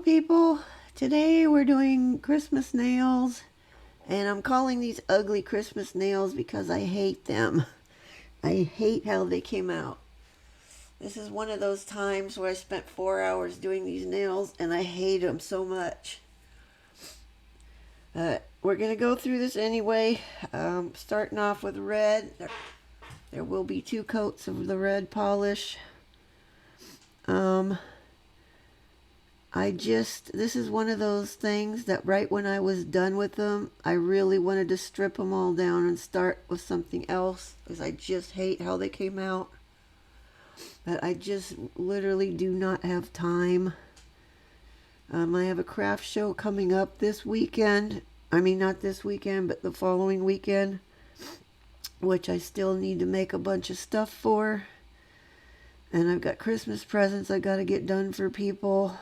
people, today we're doing Christmas nails, and I'm calling these ugly Christmas nails because I hate them. I hate how they came out. This is one of those times where I spent 4 hours doing these nails and I hate them so much. We're going to go through this anyway, starting off with red. There will be 2 coats of the red polish. This is one of those things that right when I was done with them, I really wanted to strip them all down and start with something else because I just hate how they came out. But I just literally do not have time. I have a craft show coming up this weekend. I mean, not this weekend, but the following weekend, which I still need to make a bunch of stuff for. And I've got Christmas presents I got to get done for people.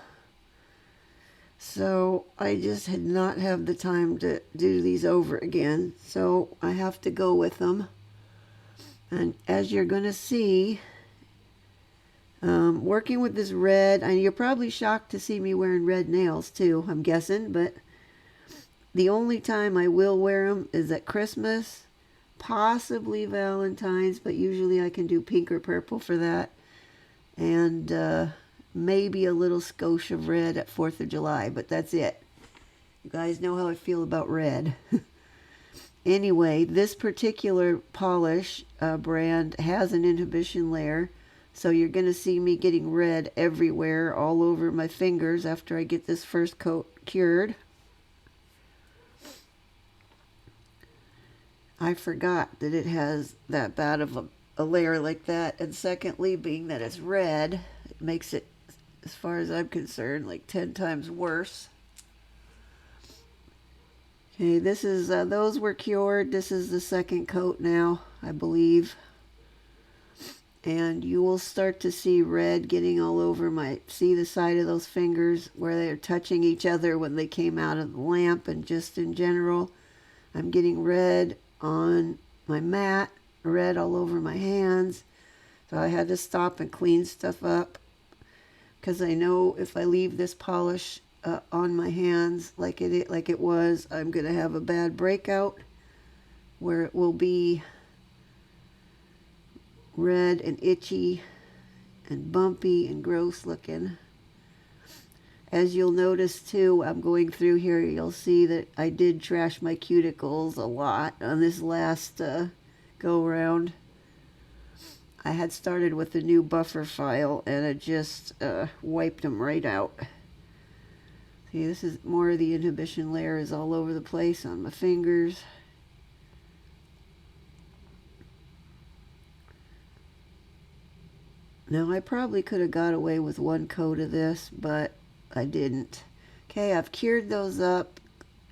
So I just had not have the time to do these over again. So I have to go with them. And as you're going to see, working with this red, and you're probably shocked to see me wearing red nails too, I'm guessing. But the only time I will wear them is at Christmas, possibly Valentine's, but usually I can do pink or purple for that. And maybe a little skosh of red at 4th of July, but that's it. You guys know how I feel about red. Anyway, this particular polish brand has an inhibition layer, so you're going to see me getting red everywhere, all over my fingers after I get this first coat cured. I forgot that it has that bad of a layer like that, and secondly, being that it's red, it makes it, as far as I'm concerned, like 10 times worse. Okay, this is, those were cured. This is the second coat now, I believe. And you will start to see red getting all over see the side of those fingers where they're touching each other when they came out of the lamp, and just in general. I'm getting red on my mat, red all over my hands. So I had to stop and clean stuff up, because I know if I leave this polish on my hands like it was, I'm going to have a bad breakout where it will be red and itchy and bumpy and gross looking. As you'll notice too, I'm going through here, you'll see that I did trash my cuticles a lot on this last go round. I had started with the new buffer file and it just wiped them right out. See, this is more of the inhibition layer is all over the place on my fingers. Now I probably could have got away with 1 coat of this, but I didn't. Okay, I've cured those up,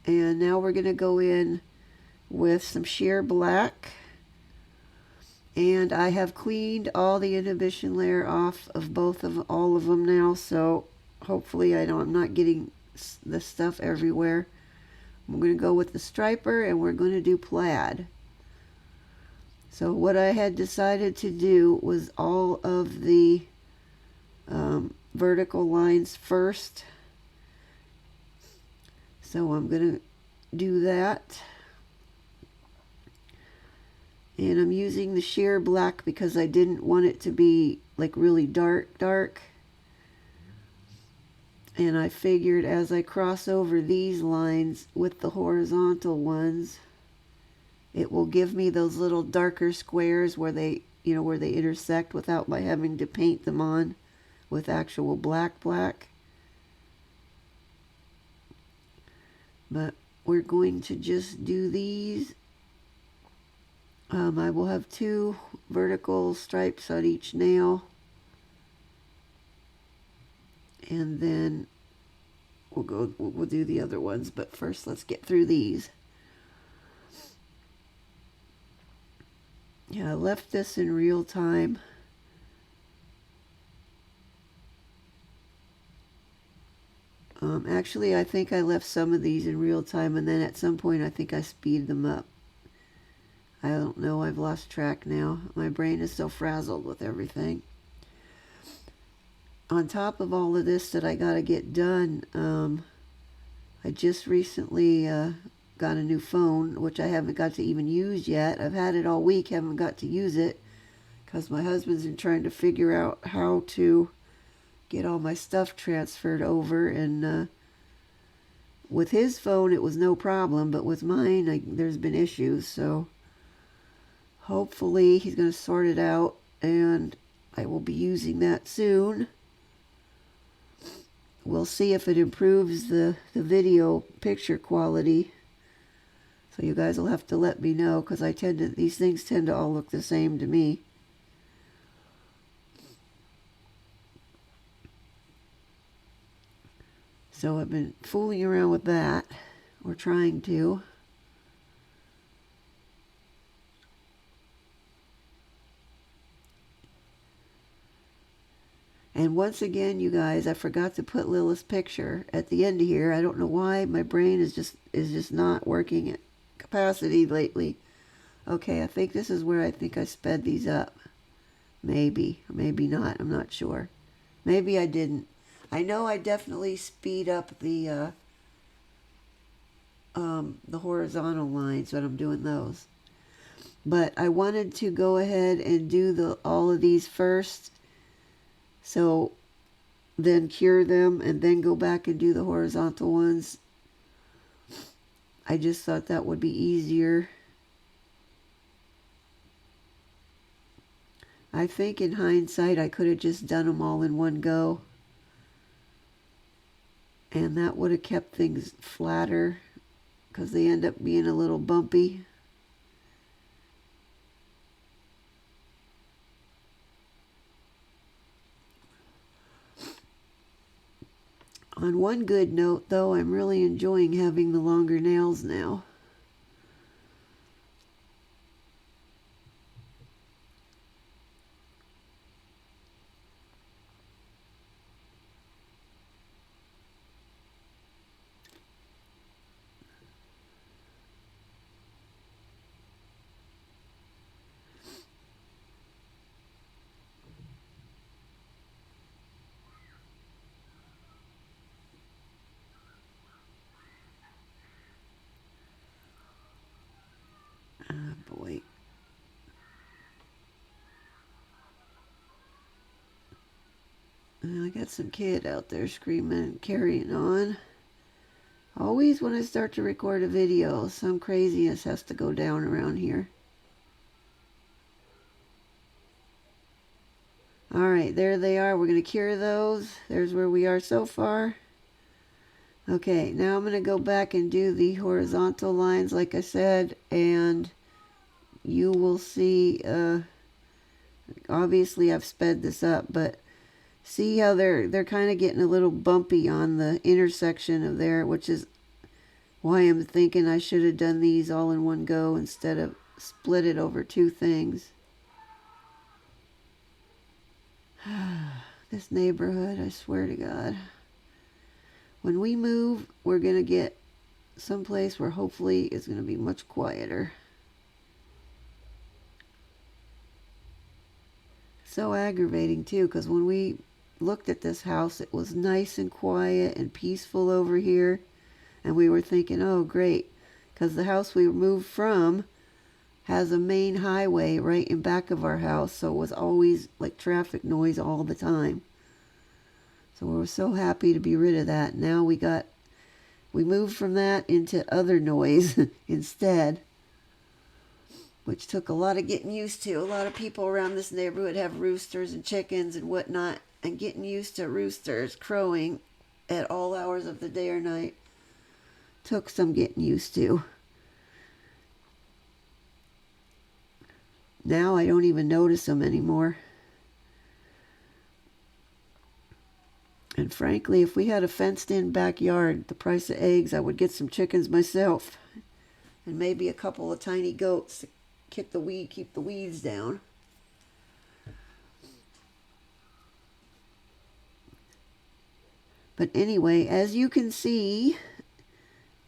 and now we're going to go in with some sheer black. And I have cleaned all the inhibition layer off of all of them now, so hopefully I'm not getting the stuff everywhere. I'm going to go with the striper, and we're going to do plaid. So what I had decided to do was all of the vertical lines first. So I'm going to do that. And I'm using the sheer black because I didn't want it to be like really dark. And I figured as I cross over these lines with the horizontal ones, it will give me those little darker squares where they intersect without my having to paint them on with actual black. But we're going to just do these. I will have 2 vertical stripes on each nail. And then we'll do the other ones, but first let's get through these. Yeah, I left this in real time. Actually, I think I left some of these in real time, and then at some point I think I speeded them up. I don't know, I've lost track now. My brain is so frazzled with everything. on top of all of this that I got to get done, I just recently got a new phone, which I haven't got to even use yet. I've had it all week, haven't got to use it because my husband's been trying to figure out how to get all my stuff transferred over. And with his phone, it was no problem, but with mine, there's been issues. So hopefully he's going to sort it out, and I will be using that soon. We'll see if it improves the video picture quality. So you guys will have to let me know, because these things tend to all look the same to me. So I've been fooling around with that, or trying to. And once again, you guys, I forgot to put Lilith's picture at the end of here. I don't know why my brain is just not working at capacity lately. Okay, I think this is where I think I sped these up. Maybe, or maybe not. I'm not sure. Maybe I didn't. I know I definitely speed up the horizontal lines when I'm doing those. But I wanted to go ahead and do all of these first. So then cure them and then go back and do the horizontal ones. I just thought that would be easier. I think in hindsight I could have just done them all in one go. And that would have kept things flatter, because they end up being a little bumpy. On one good note, though, I'm really enjoying having the longer nails now. Boy. I got some kid out there screaming and carrying on. Always when I start to record a video, some craziness has to go down around here. Alright, there they are. We're going to cure those. There's where we are so far. Okay, now I'm going to go back and do the horizontal lines like I said, and you will see, obviously I've sped this up, but see how they're kind of getting a little bumpy on the intersection of there, which is why I'm thinking I should have done these all in one go instead of split it over two things. This neighborhood, I swear to God. When we move, we're going to get someplace where hopefully it's going to be much quieter. So aggravating too, because when we looked at this house, it was nice and quiet and peaceful over here, and we were thinking, oh great, because the house we moved from has a main highway right in back of our house, so it was always like traffic noise all the time. So we were so happy to be rid of that. Now we moved from that into other noise instead, which took a lot of getting used to. A lot of people around this neighborhood have roosters and chickens and whatnot, and getting used to roosters crowing at all hours of the day or night took some getting used to. Now I don't even notice them anymore. And frankly, if we had a fenced-in backyard, the price of eggs, I would get some chickens myself, and maybe a couple of tiny goats to keep the weeds down. But anyway, as you can see,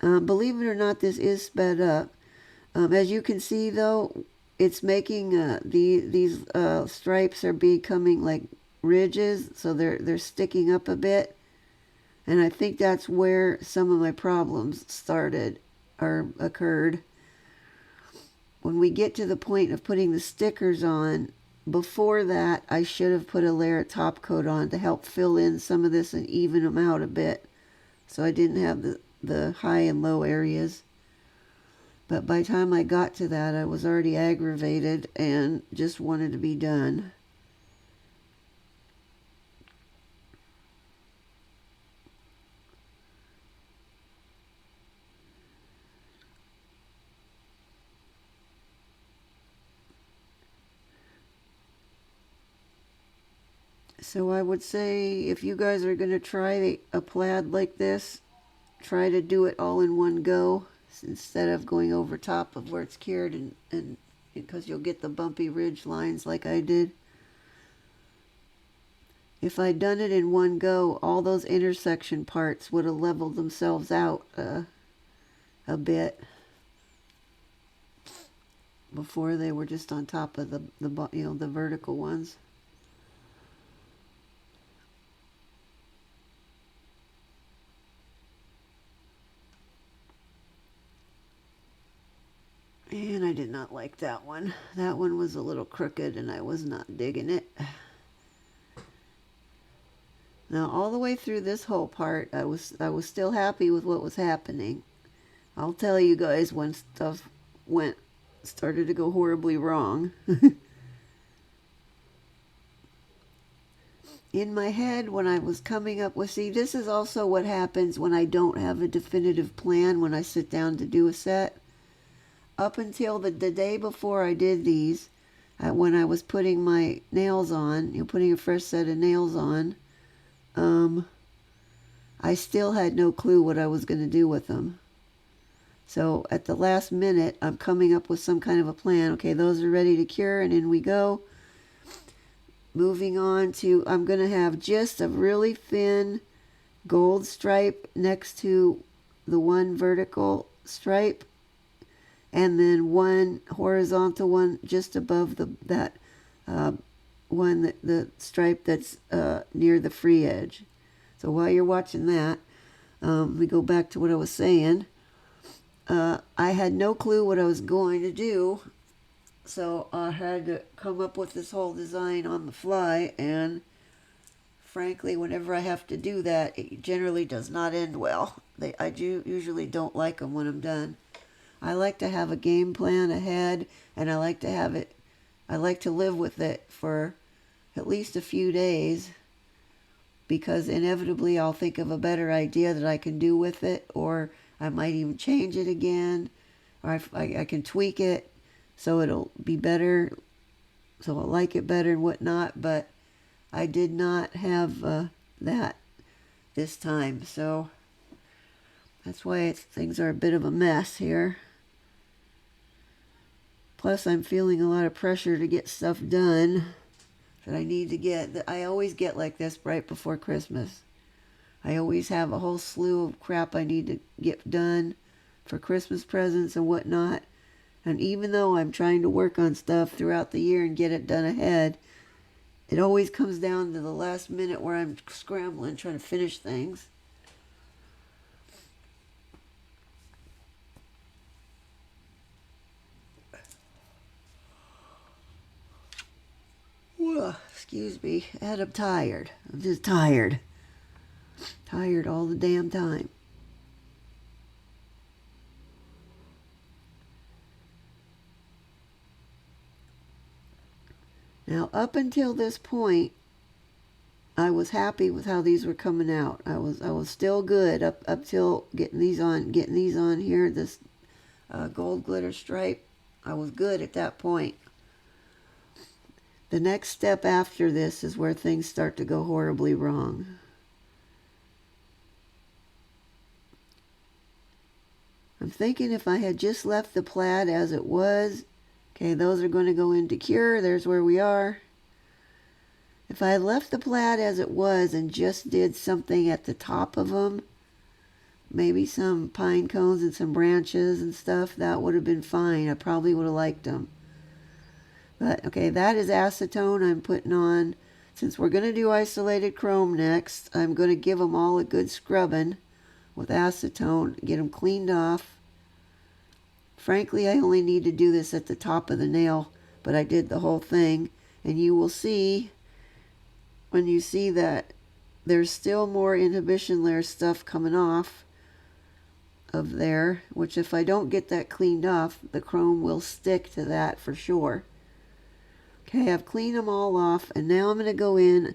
believe it or not, this is sped up. As you can see, though, it's making these stripes are becoming like ridges, so they're sticking up a bit. And I think that's where some of my problems started or occurred. When we get to the point of putting the stickers on, before that, I should have put a layer of top coat on to help fill in some of this and even them out a bit, so I didn't have the high and low areas. But by the time I got to that, I was already aggravated and just wanted to be done. So I would say if you guys are going to try a plaid like this, try to do it all in one go instead of going over top of where it's cured, and because you'll get the bumpy ridge lines like I did. If I'd done it in one go, all those intersection parts would have leveled themselves out a bit before they were just on top of the vertical ones. And I did not like that one. That one was a little crooked and I was not digging it. Now all the way through this whole part, I was still happy with what was happening. I'll tell you guys when stuff started to go horribly wrong. In my head, when I was coming up with, see, this is also what happens when I don't have a definitive plan when I sit down to do a set. Up until the day before I did these, when I was putting my nails on, putting a fresh set of nails on, I still had no clue what I was going to do with them. So at the last minute, I'm coming up with some kind of a plan. Okay, those are ready to cure, and in we go. Moving on to, I'm going to have just a really thin gold stripe next to the one vertical stripe, and then one horizontal one just above that the stripe that's near the free edge. So while you're watching that, we go back to what I was saying. I had no clue what I was going to do, so I had to come up with this whole design on the fly, and frankly, whenever I have to do that, it generally does not end well. I usually don't like them when I'm done. I like to have a game plan ahead, and I like to live with it for at least a few days, because inevitably I'll think of a better idea that I can do with it, or I might even change it again, or I can tweak it so it'll be better, so I'll like it better and whatnot. But I did not have that this time, so that's why things are a bit of a mess here. Plus, I'm feeling a lot of pressure to get stuff done that I need to get. That I always get like this right before Christmas. I always have a whole slew of crap I need to get done for Christmas presents and whatnot. And even though I'm trying to work on stuff throughout the year and get it done ahead, it always comes down to the last minute where I'm scrambling trying to finish things. Excuse me, and I'm tired. I'm just tired. Tired all the damn time. Now, up until this point, I was happy with how these were coming out. I was still good up till getting these on here. This gold glitter stripe. I was good at that point. The next step after this is where things start to go horribly wrong. I'm thinking if I had just left the plaid as it was, okay, those are going to go into cure. There's where we are. If I had left the plaid as it was and just did something at the top of them, maybe some pine cones and some branches and stuff, that would have been fine. I probably would have liked them. But, okay, that is acetone I'm putting on Since we're going to do isolated chrome next, I'm going to give them all a good scrubbing with acetone, get them cleaned off. Frankly, I only need to do this at the top of the nail, but I did the whole thing. And you will see, when you see that there's still more inhibition layer stuff coming off of there, which if I don't get that cleaned off, the chrome will stick to that for sure. Okay, I've cleaned them all off, and now I'm going to go in.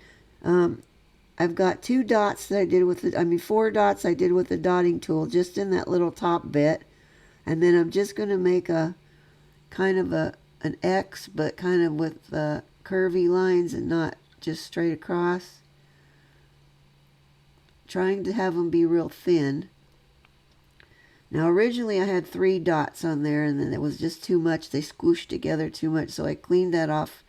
I've got 2 dots that I did with the, 4 dots I did with the dotting tool, just in that little top bit. And then I'm just going to make a kind of an X, but kind of with curvy lines and not just straight across. Trying to have them be real thin. Now originally I had 3 dots on there, and then it was just too much. They squished together too much, so I cleaned that off.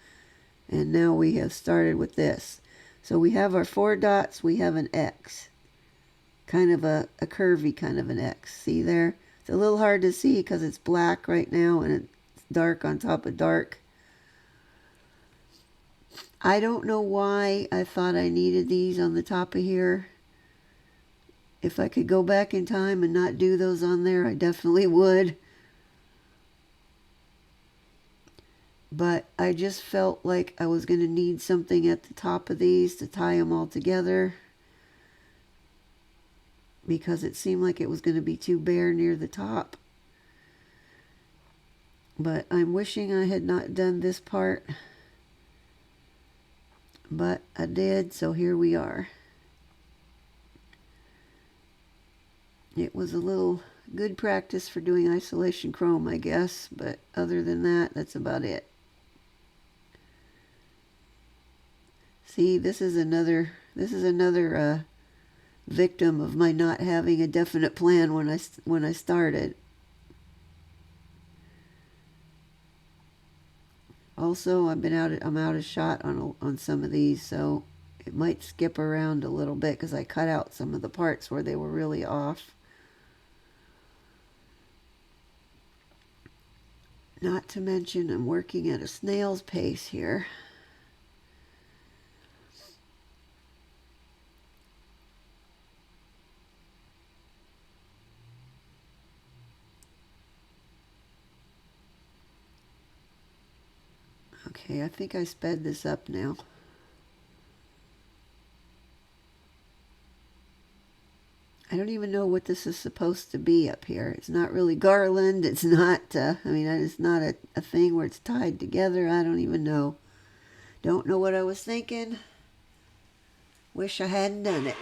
And now we have started with this. So we have our 4 dots, we have an X. Kind of a curvy kind of an X. See there? It's a little hard to see because it's black right now and it's dark on top of dark. I don't know why I thought I needed these on the top of here. If I could go back in time and not do those on there, I definitely would. But I just felt like I was going to need something at the top of these to tie them all together, because it seemed like it was going to be too bare near the top. But I'm wishing I had not done this part. But I did, so here we are. It was a little good practice for doing isolation chrome, I guess. But other than that, that's about it. See, this is another victim of my not having a definite plan when I started. Also, I'm out of shot on some of these, so it might skip around a little bit because I cut out some of the parts where they were really off. Not to mention, I'm working at a snail's pace here. Okay, I think I sped this up now. I don't even know what this is supposed to be up here. It's not really garland. It's not, it's not a thing where it's tied together. I don't even know. Don't know what I was thinking. Wish I hadn't done it.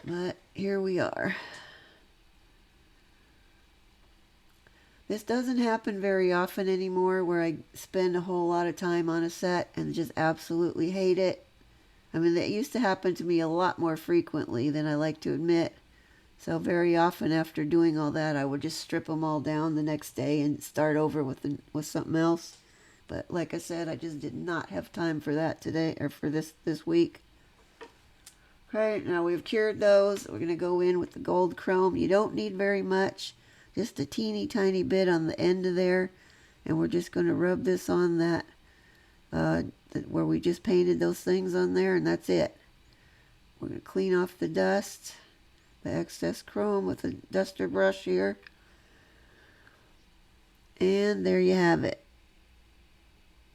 But here we are. This doesn't happen very often anymore, where I spend a whole lot of time on a set and just absolutely hate it. That used to happen to me a lot more frequently than I like to admit. So very often after doing all that, I would just strip them all down the next day and start over with something else. But like I said, I just did not have time for that today, or for this week. Okay, now we've cured those. We're going to go in with the gold chrome. You don't need very much. Just a teeny tiny bit on the end of there. And we're just going to rub this on that, where we just painted those things on there, and that's it. We're going to clean off the dust, the excess chrome with a duster brush here. And there you have it.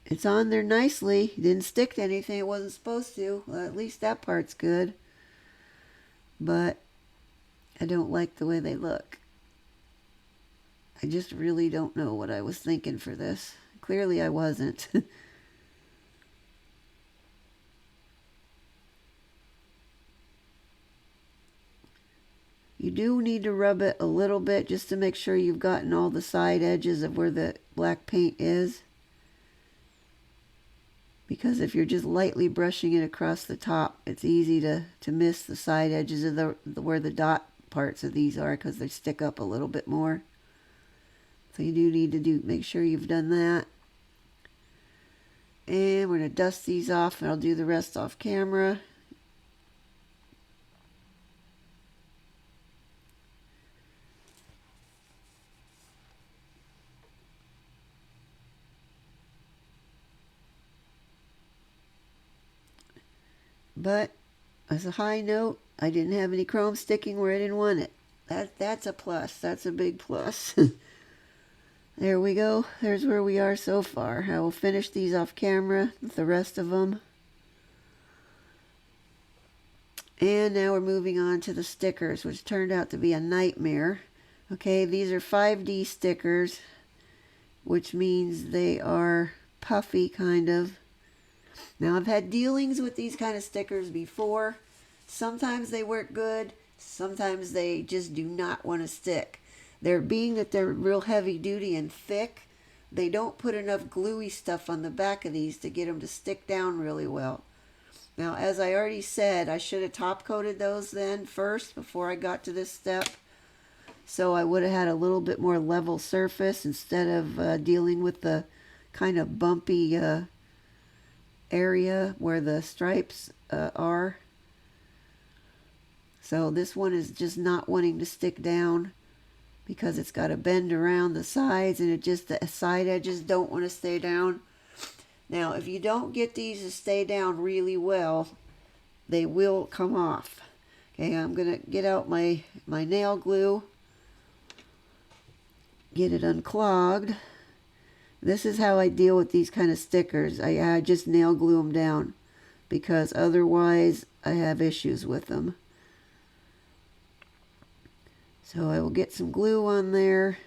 It's on there nicely. It didn't stick to anything it wasn't supposed to. Well, at least that part's good. But I don't like the way they look. I just really don't know what I was thinking for this. Clearly I wasn't. You do need to rub it a little bit just to make sure you've gotten all the side edges of where the black paint is. Because if you're just lightly brushing it across the top, it's easy to miss the side edges of where the dot parts of these are, because they stick up a little bit more. So you do need to make sure you've done that. And we're going to dust these off, and I'll do the rest off camera. But as a high note, I didn't have any chrome sticking where I didn't want it. That's a plus. That's a big plus. There we go. There's where we are so far. I will finish these off camera with the rest of them. And now we're moving on to the stickers, which turned out to be a nightmare. Okay, these are 5D stickers, which means they are puffy kind of. Now, I've had dealings with these kind of stickers before. Sometimes they work good. Sometimes they just do not want to stick. Being that they're real heavy duty and thick, they don't put enough gluey stuff on the back of these to get them to stick down really well. Now, as I already said, I should have top coated those then first before I got to this step. So I would have had a little bit more level surface instead of dealing with the kind of bumpy area where the stripes are. So this one is just not wanting to stick down because it's got to bend around the sides, and the side edges don't want to stay down. Now, if you don't get these to stay down really well, they will come off. Okay, I'm going to get out my nail glue, get it unclogged. This is how I deal with these kind of stickers. I just nail glue them down because otherwise I have issues with them. So I will get some glue on there.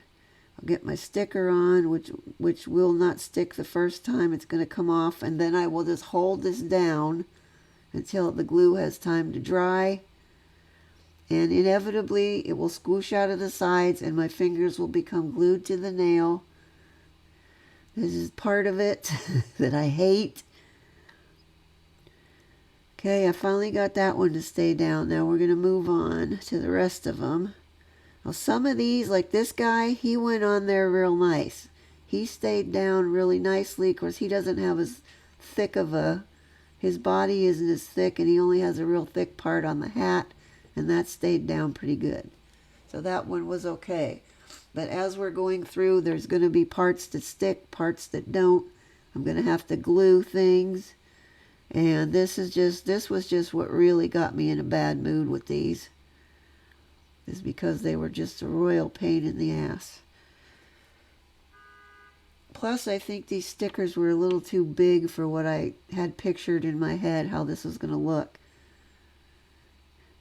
I'll get my sticker on, which will not stick the first time. It's going to come off, and then I will just hold this down until the glue has time to dry. And inevitably, it will squish out of the sides, and my fingers will become glued to the nail. This is part of it that I hate. Okay, I finally got that one to stay down. Now we're going to move on to the rest of them. Now some of these, like this guy, he went on there real nice. He stayed down really nicely. Of course, he doesn't have as thick of his body isn't as thick, and he only has a real thick part on the hat, and that stayed down pretty good. So that one was okay. But as we're going through, there's going to be parts that stick, parts that don't. I'm going to have to glue things. And this was just what really got me in a bad mood with these. Is because they were just a royal pain in the ass. Plus, I think these stickers were a little too big for what I had pictured in my head, how this was going to look.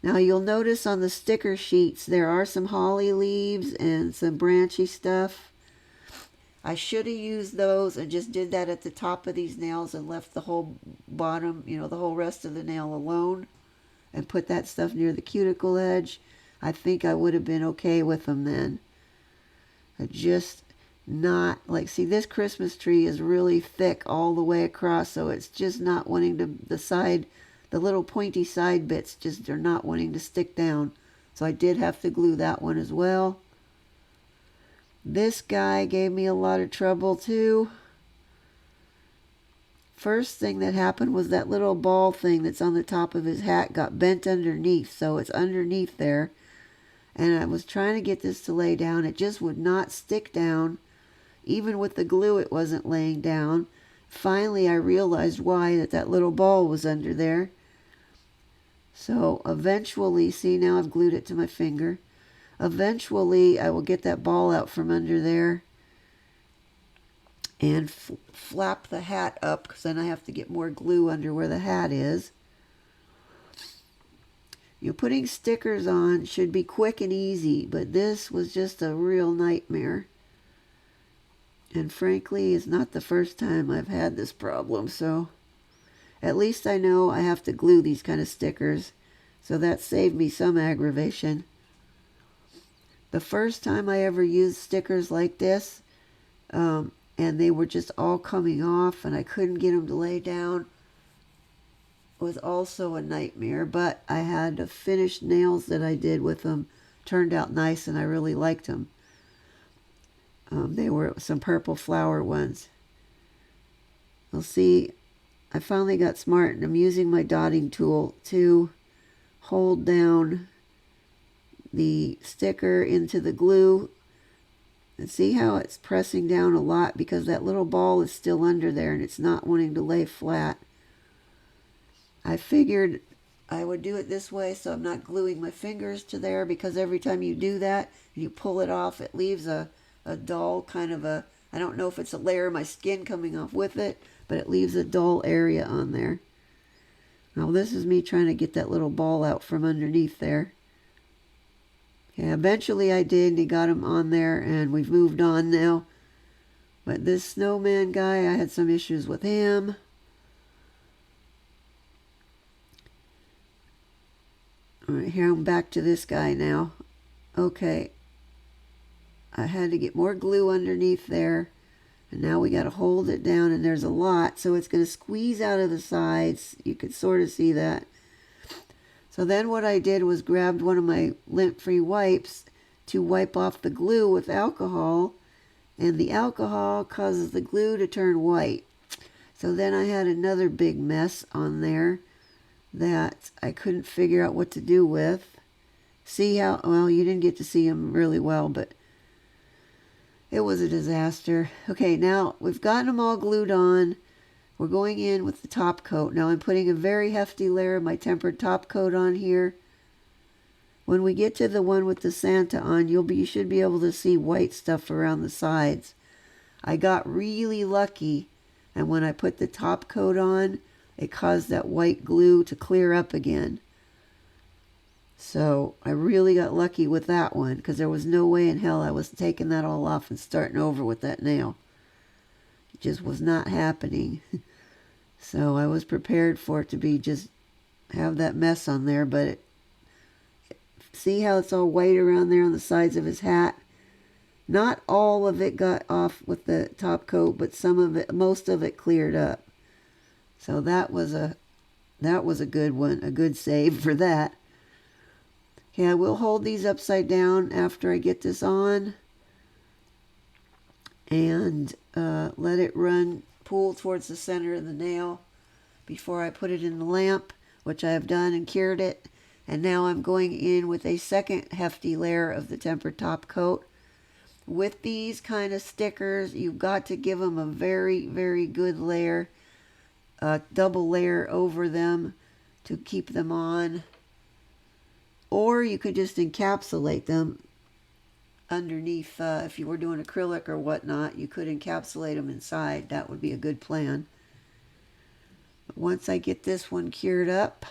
Now, you'll notice on the sticker sheets, there are some holly leaves and some branchy stuff. I should have used those and just did that at the top of these nails and left the whole bottom, the whole rest of the nail alone, and put that stuff near the cuticle edge. I think I would have been okay with them then. Just not, see, this Christmas tree is really thick all the way across, so it's just not wanting to, the little pointy side bits just are not wanting to stick down. So I did have to glue that one as well. This guy gave me a lot of trouble too. First thing that happened was that little ball thing that's on the top of his hat got bent underneath, so it's underneath there. And I was trying to get this to lay down. It just would not stick down. Even with the glue, it wasn't laying down. Finally, I realized why, that little ball was under there. So eventually, see, now I've glued it to my finger. Eventually, I will get that ball out from under there and flap the hat up, because then I have to get more glue under where the hat is. Putting stickers on should be quick and easy, but this was just a real nightmare. And frankly, it's not the first time I've had this problem, so at least I know I have to glue these kind of stickers, so that saved me some aggravation. The first time I ever used stickers like this, and they were just all coming off, and I couldn't get them to lay down, was also a nightmare, but I had the finished nails that I did with them turned out nice, and I really liked them. They were some purple flower ones. You'll see, I finally got smart, and I'm using my dotting tool to hold down the sticker into the glue. And see how it's pressing down a lot because that little ball is still under there and it's not wanting to lay flat. I figured I would do it this way so I'm not gluing my fingers to there, because every time you do that and you pull it off, it leaves a dull kind of a, I don't know if it's a layer of my skin coming off with it, but it leaves a dull area on there. Now this is me trying to get that little ball out from underneath there. Okay, eventually I did, and he got him on there, and we've moved on now. But this snowman guy, I had some issues with him. Alright, here I'm back to this guy now. Okay. I had to get more glue underneath there. And now we got to hold it down, and there's a lot, so it's going to squeeze out of the sides. You can sort of see that. So then what I did was grabbed one of my lint-free wipes to wipe off the glue with alcohol, and the alcohol causes the glue to turn white. So then I had another big mess on there that I couldn't figure out what to do with. See how, well, you didn't get to see them really well, but it was a disaster. Okay, now we've gotten them all glued on. We're going in with the top coat. Now I'm putting a very hefty layer of my tempered top coat on here. When we get to the one with the Santa on, you should be able to see white stuff around the sides. I got really lucky, and when I put the top coat on, it caused that white glue to clear up again. So I really got lucky with that one, because there was no way in hell I was taking that all off and starting over with that nail. It just was not happening. So I was prepared for it to be just have that mess on there, but see how it's all white around there on the sides of his hat? Not all of it got off with the top coat, but some of it, most of it cleared up. So that was a good one, a good save for that. Okay, I will hold these upside down after I get this on, and let it run, pool towards the center of the nail before I put it in the lamp, which I have done and cured it. And now I'm going in with a second hefty layer of the tempered top coat. With these kind of stickers, you've got to give them a very, very good layer, double layer over them to keep them on. Or you could just encapsulate them underneath. If you were doing acrylic or whatnot, you could encapsulate them inside. That would be a good plan. But once I get this one cured up,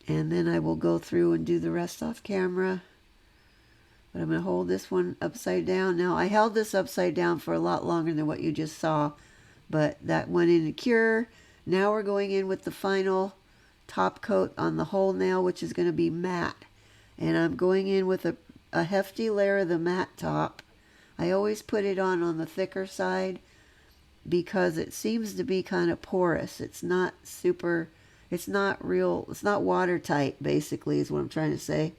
and then I will go through and do the rest off camera. But I'm going to hold this one upside down. Now, I held this upside down for a lot longer than what you just saw, but that went in to cure. Now we're going in with the final top coat on the whole nail, which is going to be matte. And I'm going in with a hefty layer of the matte top. I always put it on the thicker side because it seems to be kind of porous. It's not super, it's not real, it's not watertight, basically, is what I'm trying to say.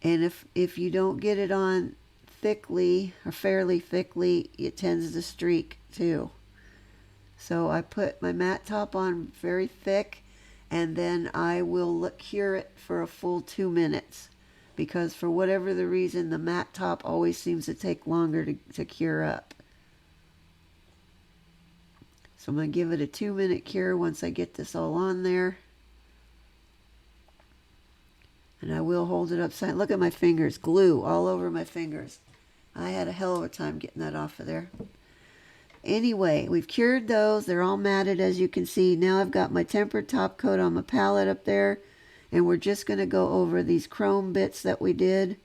And if you don't get it on thickly or fairly thickly, it tends to streak too. So I put my matte top on very thick, and then I will cure it for a full 2 minutes, because for whatever the reason, the matte top always seems to take longer to cure up. So I'm going to give it a 2-minute cure once I get this all on there. And I will hold it upside. Look at my fingers, glue all over my fingers. I had a hell of a time getting that off of there. Anyway, we've cured those. They're all matted, as you can see. Now I've got my tempered top coat on my palette up there, and we're just going to go over these chrome bits that we did.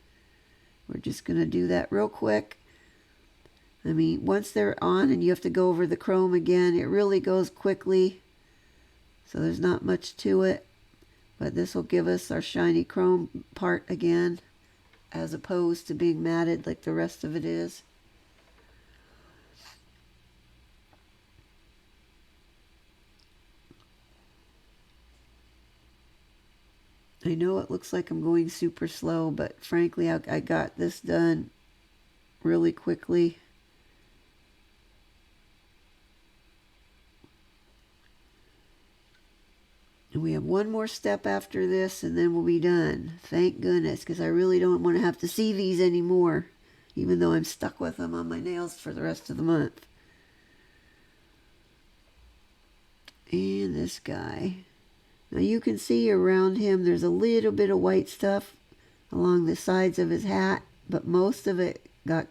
We're just going to do that real quick. I mean, once they're on and you have to go over the chrome again, it really goes quickly. So there's not much to it. But this will give us our shiny chrome part again, as opposed to being matted like the rest of it is. I know it looks like I'm going super slow, but frankly, I got this done really quickly. And we have one more step after this, and then we'll be done. Thank goodness, because I really don't want to have to see these anymore, even though I'm stuck with them on my nails for the rest of the month. And this guy. Now you can see around him there's a little bit of white stuff along the sides of his hat, but most of it got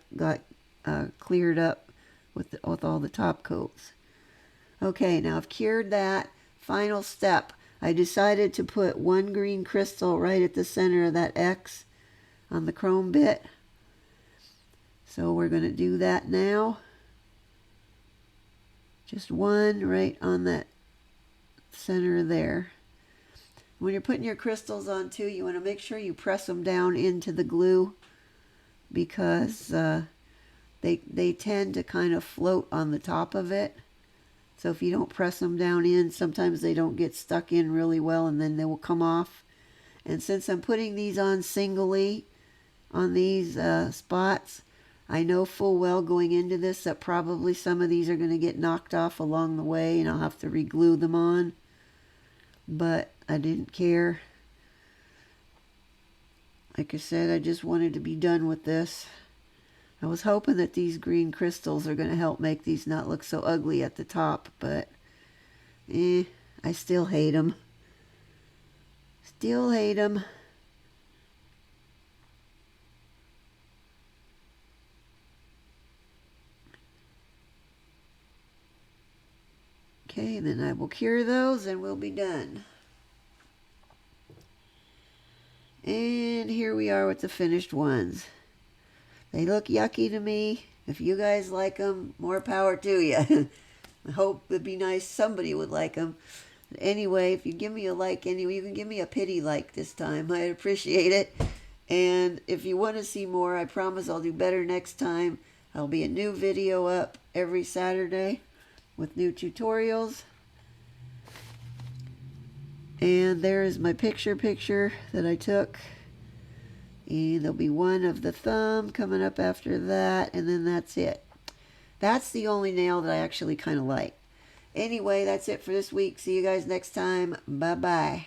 cleared up with all the top coats. Okay, now I've cured that. Final step. I decided to put one green crystal right at the center of that X on the chrome bit. So we're going to do that now. Just one right on that center there. When you're putting your crystals on too, you want to make sure you press them down into the glue, because they tend to kind of float on the top of it. So if you don't press them down in, sometimes they don't get stuck in really well, and then they will come off. And since I'm putting these on singly on these spots, I know full well going into this that probably some of these are going to get knocked off along the way, and I'll have to re-glue them on. But I didn't care. Like I said, I just wanted to be done with this. I was hoping that these green crystals are going to help make these not look so ugly at the top, but I still hate them. Still hate them. Okay, then I will cure those and we'll be done. And here we are with the finished ones. They look yucky to me. If you guys like them, more power to you. I hope it'd be nice somebody would like them. Anyway, if you give me a like anyway, you can give me a pity like this time. I'd appreciate it. And if you want to see more, I promise I'll do better next time. There'll be a new video up every Saturday with new tutorials. And there is my picture that I took. And there'll be one of the thumb coming up after that, and then that's it. That's the only nail that I actually kind of like. Anyway, that's it for this week. See you guys next time. Bye-bye.